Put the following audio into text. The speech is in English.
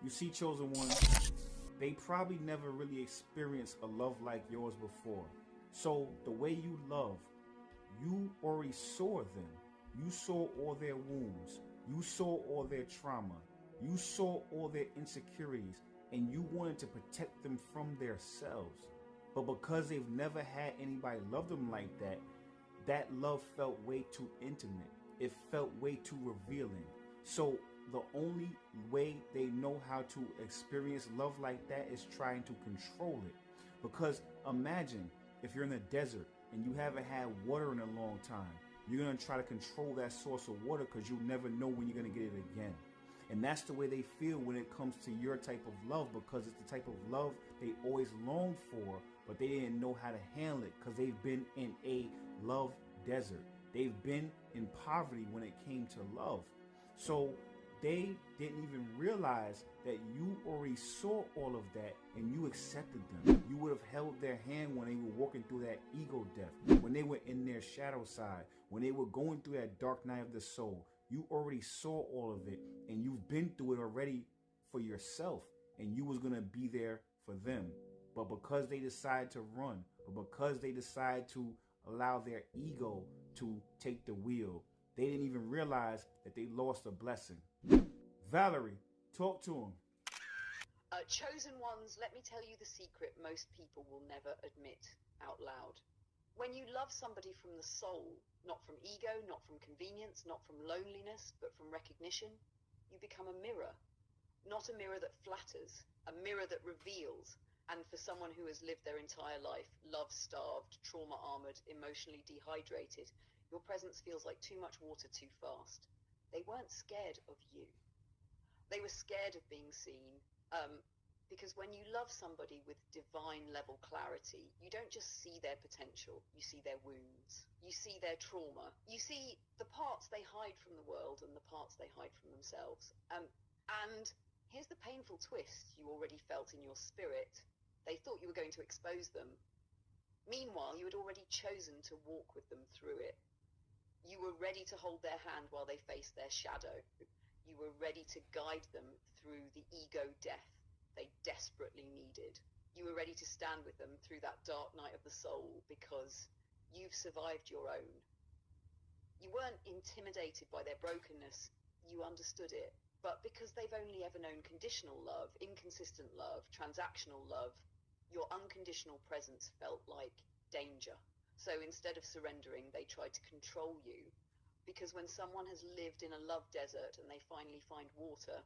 You see, chosen one, they probably never really experienced a love like yours before. So the way you love, you already saw them. You saw all their wounds. You saw all their trauma. You saw all their insecurities, and you wanted to protect them from themselves. But because they've never had anybody love them like that, that love felt way too intimate. It felt way too revealing. So the only way they know how to experience love like that is trying to control it. Because imagine if you're in the desert and you haven't had water in a long time, you're going to try to control that source of water because you'll never know when you're going to get it again. And that's the way they feel when it comes to your type of love, because it's the type of love they always longed for, but they didn't know how to handle it because they've been in a love desert. They've been in poverty when it came to love. So they didn't even realize that you already saw all of that and you accepted them. You would have held their hand when they were walking through that ego death, when they were in their shadow side, when they were going through that dark night of the soul. You already saw all of it, and you've been through it already for yourself, and you was going to be there for them. But because they decided to run, or because they decided to allow their ego to take the wheel, they didn't even realize that they lost a blessing. Valerie, talk to him. Chosen ones, let me tell you the secret most people will never admit out loud. When you love somebody from the soul, not from ego, not from convenience, not from loneliness, but from recognition, you become a mirror. Not a mirror that flatters, a mirror that reveals. And for someone who has lived their entire life, love-starved, trauma-armored, emotionally dehydrated, your presence feels like too much water too fast. They weren't scared of you. They were scared of being seen. Because when you love somebody with divine level clarity, you don't just see their potential, you see their wounds, you see their trauma, you see the parts they hide from the world and the parts they hide from themselves. And here's the painful twist you already felt in your spirit. They thought you were going to expose them. Meanwhile, you had already chosen to walk with them through it. You were ready to hold their hand while they faced their shadow. You were ready to guide them through the ego death they desperately needed. You were ready to stand with them through that dark night of the soul because you've survived your own. You weren't intimidated by their brokenness, you understood it. But because they've only ever known conditional love, inconsistent love, transactional love, your unconditional presence felt like danger. So instead of surrendering, they tried to control you. Because when someone has lived in a love desert and they finally find water,